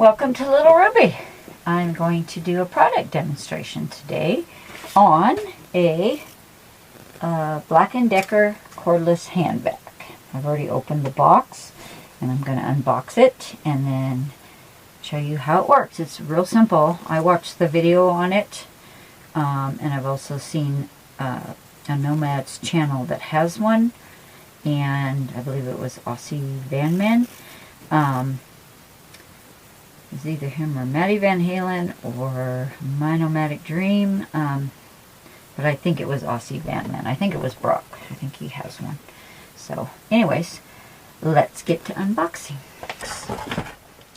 Welcome to Little Ruby. I'm going to do a product demonstration today on a Black & Decker cordless handbag. I've already opened the box and I'm going to unbox it and then show you how it works. It's real simple. I watched the video on it and I've also seen a Nomad's channel that has one, and I believe it was Aussie Van Man. It's either him or Maddie Van Halen or My Nomadic Dream, but I think it was Aussie Van Man. I think it was Brock. I think he has one. So anyways, let's get to unboxing.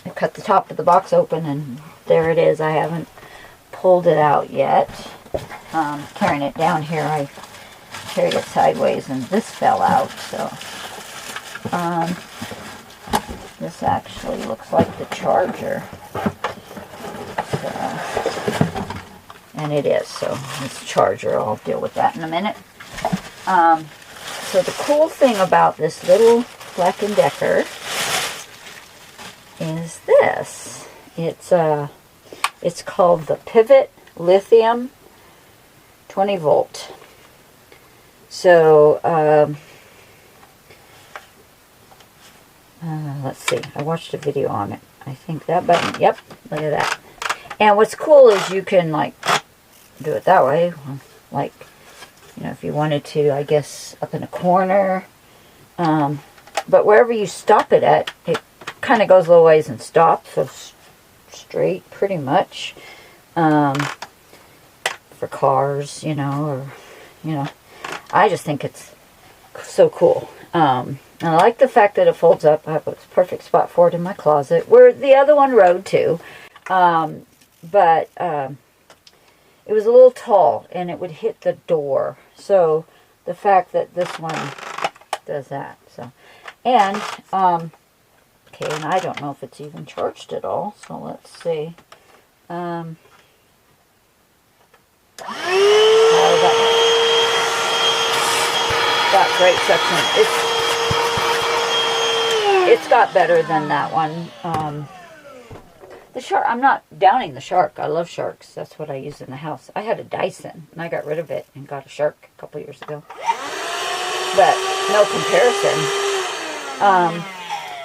I cut the top of the box open and there it is. I haven't pulled it out yet. Carrying it down here, I carried it sideways and this fell out. So this actually looks like the charger. So, and it is, so it's a charger. I'll deal with that in a minute. So the cool thing about this little Black & Decker is this. It's called the Pivot Lithium 20 volt. So let's see. I watched a video on it. I think that button. Yep, look at that. And what's cool is you can like do it that way. Like, you know, if you wanted to, I guess up in a corner. But wherever you stop it at, it kind of goes a little ways and stops. So straight, pretty much. For cars, you know, or, you know. I just think it's so cool. And I like the fact that it folds up. I have a perfect spot for it in my closet, where the other one rode too. But it was a little tall, and it would hit the door. So the fact that this one does that. So, and okay, and I don't know if it's even charged at all. So let's see. Got great suction. It's got better than that one. The shark, I'm not downing the shark. I love sharks. That's what I use in the house. I had a Dyson, and I got rid of it and got a shark a couple years ago. But no comparison.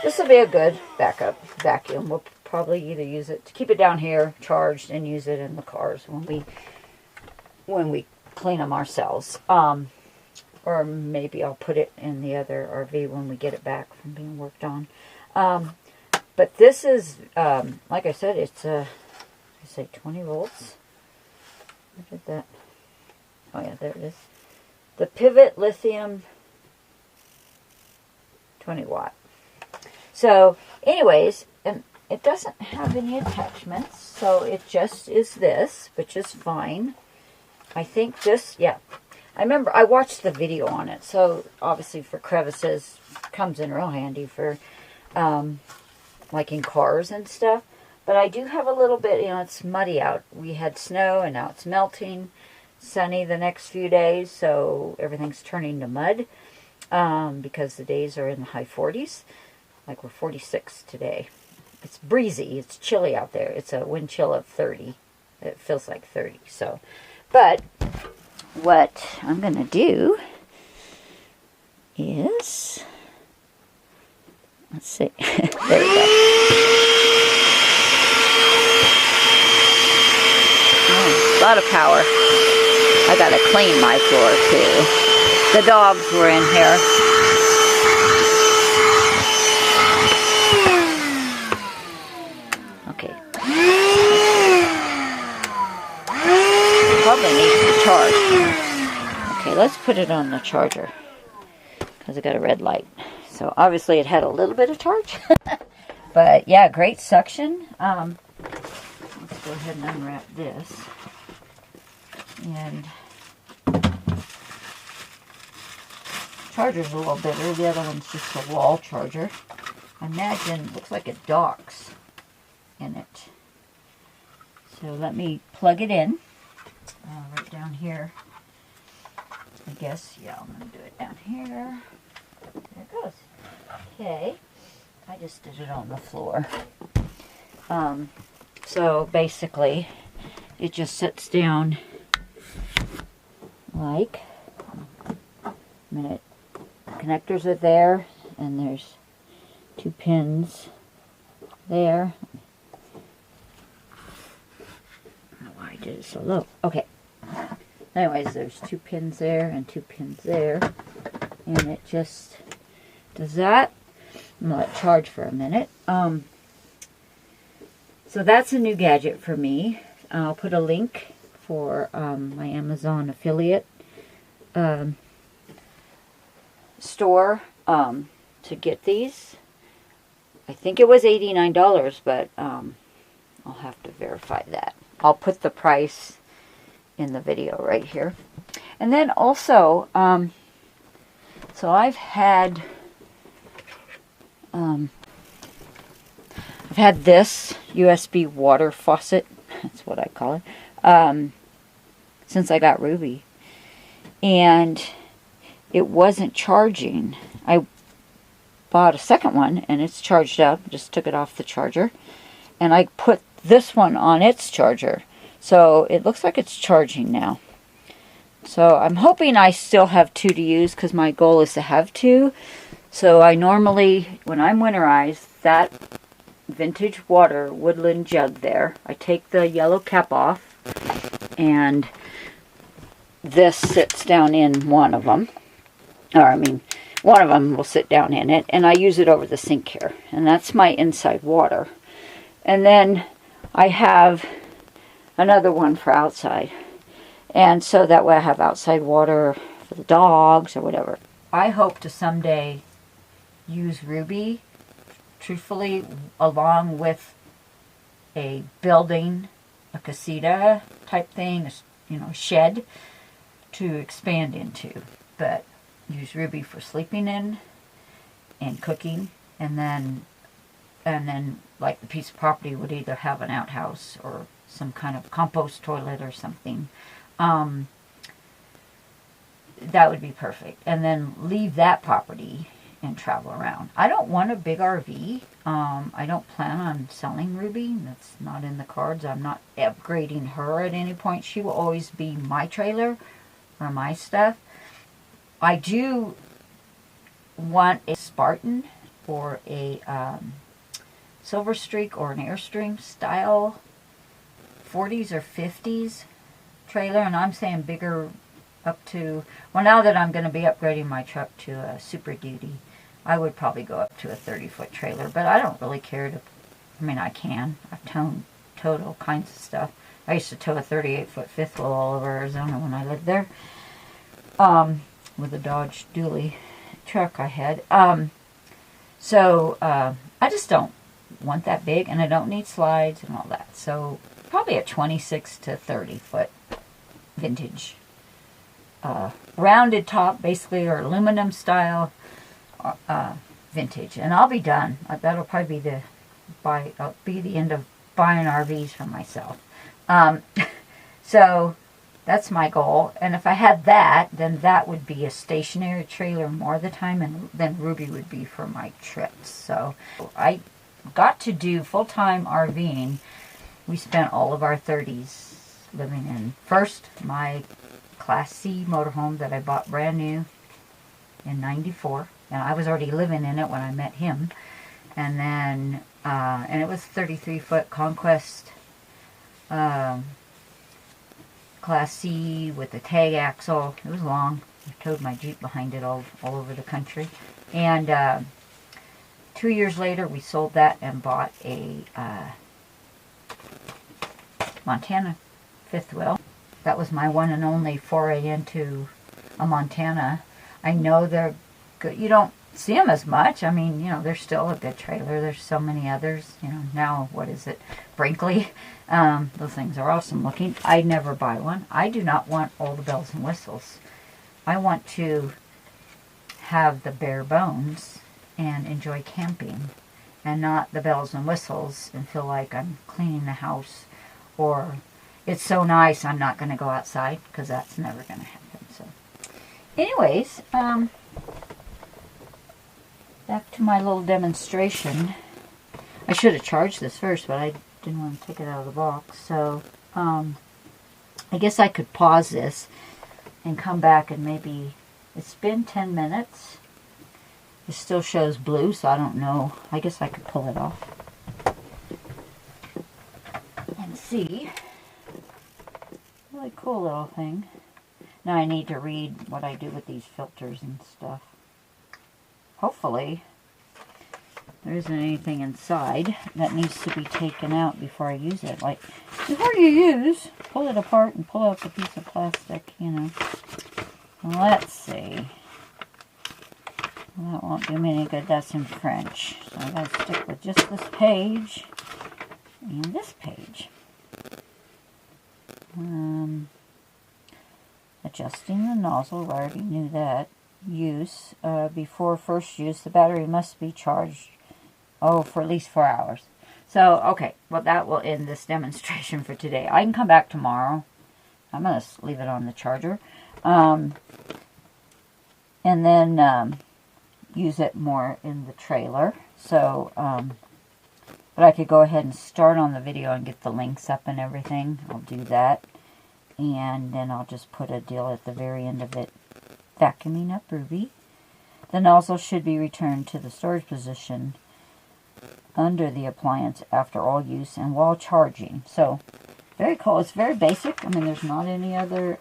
This will be a good backup vacuum. We'll probably either use it to keep it down here charged and use it in the cars when we clean them ourselves. Or maybe I'll put it in the other RV when we get it back from being worked on. But this is, like I said, it's I say 20 volts. Look at that. Oh yeah, there it is. The Pivot Lithium 20 watt. So, anyways, and it doesn't have any attachments, so it just is this, which is fine. I think this, yeah. I remember I watched the video on it, so obviously for crevices, comes in real handy for like in cars and stuff. But I do have a little bit, you know, it's muddy out. We had snow and now it's melting. Sunny the next few days, so everything's turning to mud because the days are in the high 40s. Like we're 46 today. It's breezy, it's chilly out there. It's a wind chill of 30. It feels like 30, so. But what I'm going to do is, let's see, there we go. Oh, a lot of power. I got to clean my floor too. The dogs were in here. Okay. Probably needs to charge. Okay, let's put it on the charger because I got a red light. So obviously it had a little bit of charge. But yeah, great suction. Let's go ahead and unwrap this. And charger's a little bigger. The other one's just a wall charger. I imagine it looks like it docks in it. So let me plug it in. Right down here. I guess, yeah, I'm going to do it down here. There it goes. Okay. I just did it on the floor. So basically, it just sits down like, a minute, connectors are there, and there's 2 pins there. I don't know why I did it so low. Okay. Anyways, there's 2 pins there and 2 pins there, and it just does that. I'm gonna let it charge for a minute. So that's a new gadget for me. I'll put a link for my Amazon affiliate store to get these. I think it was $89, but I'll have to verify that. I'll put the price in the video right here. And then also, so I've had this USB water faucet, that's what I call it, since I got Ruby. And it wasn't charging. I bought a second one and it's charged up. Just took it off the charger. And I put this one on its charger. So it looks like it's charging now. So I'm hoping I still have 2 to use because my goal is to have 2. So I normally, when I'm winterized, that vintage water woodland jug there, I take the yellow cap off and this sits down in one of them. Or I mean, one of them will sit down in it, and I use it over the sink here. And that's my inside water. And then I have another one for outside. And so that way I have outside water for the dogs or whatever. I hope to someday use Ruby, truthfully, along with a building, a casita type thing, you know, shed to expand into. But use Ruby for sleeping in and cooking, and then like the piece of property would either have an outhouse or some kind of compost toilet or something. That would be perfect. And then leave that property and travel around. I don't want a big RV. I don't plan on selling Ruby. That's not in the cards. I'm not upgrading her at any point. She will always be my trailer or my stuff. I do want a Spartan or a Silver Streak or an Airstream style 40s or 50s trailer. And I'm saying bigger up to, well, now that I'm going to be upgrading my truck to a Super Duty, I would probably go up to a 30-foot trailer. But I don't really care to, I mean, I can. I've towed all kinds of stuff. I used to tow a 38-foot fifth wheel all over Arizona when I lived there. With a Dodge Dually truck I had. So I just don't want that big, and I don't need slides and all that. So probably a 26 to 30 foot vintage. Rounded top, basically, or aluminum style vintage. And I'll be done. That'll probably be the end of buying RVs for myself. So that's my goal. And if I had that, then that would be a stationary trailer more of the time, and then Ruby would be for my trips. So I got to do full-time RVing. We spent all of our 30s living in, first, my Class C motorhome that I bought brand new in '94. And I was already living in it when I met him. And then, and it was 33-foot Conquest Class C with the tag axle. It was long. I towed my Jeep behind it all over the country. And 2 years later, we sold that and bought a Montana fifth wheel. That was my one and only foray into a Montana. I know they're good. You don't see them as much. I mean, you know, they're still a good trailer. There's so many others. You know, now, what is it? Brinkley. Those things are awesome looking. I'd never buy one. I do not want all the bells and whistles. I want to have the bare bones and enjoy camping, and not the bells and whistles and feel like I'm cleaning the house, or it's so nice I'm not going to go outside, because that's never going to happen. So anyways, back to my little demonstration. I should have charged this first, but I didn't want to take it out of the box. So, I guess I could pause this and come back and maybe, it's been 10 minutes. It still shows blue, so I don't know. I guess I could pull it off and see. Really cool little thing. Now I need to read what I do with these filters and stuff. Hopefully there isn't anything inside that needs to be taken out before I use it. Like, before you use, pull it apart and pull out the piece of plastic, you know. Let's see. That won't do me any good. That's in French. So I gotta stick with just this page and this page. Adjusting the nozzle. We already knew that. Use. Before first use, the battery must be charged, for at least 4 hours. So, okay. Well, that will end this demonstration for today. I can come back tomorrow. I'm going to leave it on the charger. And then use it more in the trailer. So, but I could go ahead and start on the video and get the links up and everything. I'll do that. And then I'll just put a deal at the very end of it. Vacuuming up Ruby. The nozzle should be returned to the storage position under the appliance after all use and while charging. So, very cool. It's very basic. I mean, there's not any other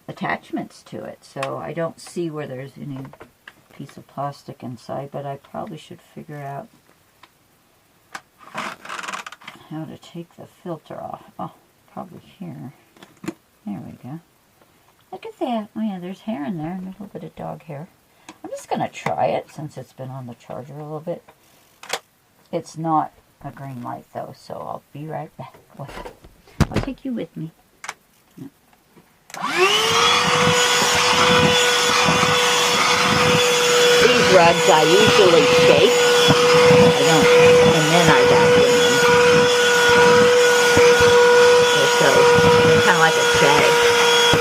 attachments to it. So, I don't see where there's any piece of plastic inside, but I probably should figure out how to take the filter off. Oh, probably here. There we go. Look at that. Oh yeah, there's hair in there and a little bit of dog hair. I'm just going to try it since it's been on the charger a little bit. It's not a green light though, so I'll be right back. I'll take you with me. No. These rugs I usually shake. I don't, and then I vacuum them. So, kind of like a shag.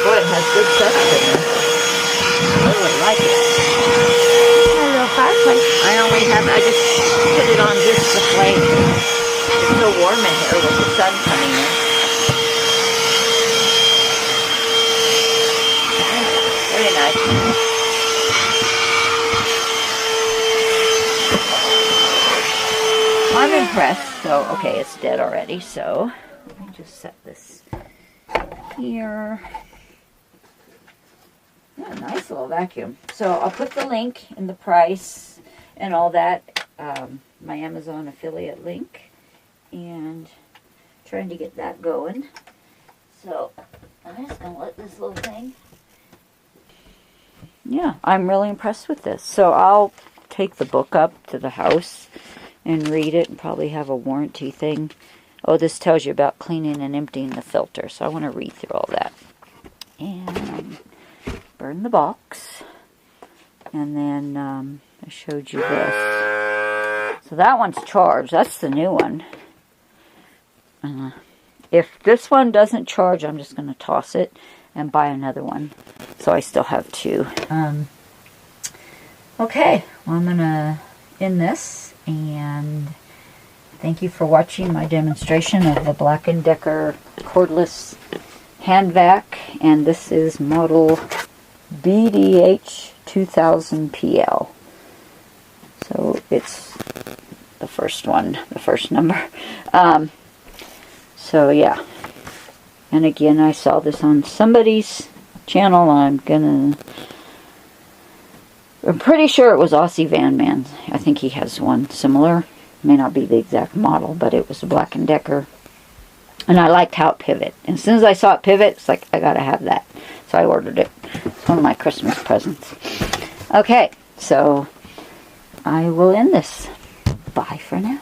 Boy, it has good stuff in there. I really like it. A little fireplace. I just put it on just the flame. It's so warm in here with the sun coming in. Very nice. I'm impressed. So, okay, it's dead already, so let me just set this here. Yeah, nice little vacuum. So I'll put the link in the price and all that, my Amazon affiliate link, and trying to get that going. So I'm just going to let this little thing. Yeah, I'm really impressed with this. So I'll take the book up to the house and read it and probably have a warranty thing. Oh, this tells you about cleaning and emptying the filter. So I want to read through all that. And burn the box. And then I showed you this. So that one's charged. That's the new one. If this one doesn't charge, I'm just going to toss it and buy another one. So I still have two. Okay. Well, I'm going to end this. And thank you for watching my demonstration of the Black & Decker cordless hand vac. And this is model BDH 2000 PL. So it's the first one, the first number. So yeah. And again, I saw this on somebody's channel. I'm pretty sure it was Aussie Van Man. I think he has one similar. May not be the exact model, but it was a Black & Decker. And I liked how it pivot. And as soon as I saw it pivot, it's like, I gotta have that. So I ordered it. It's one of my Christmas presents. Okay, so I will end this. Bye for now.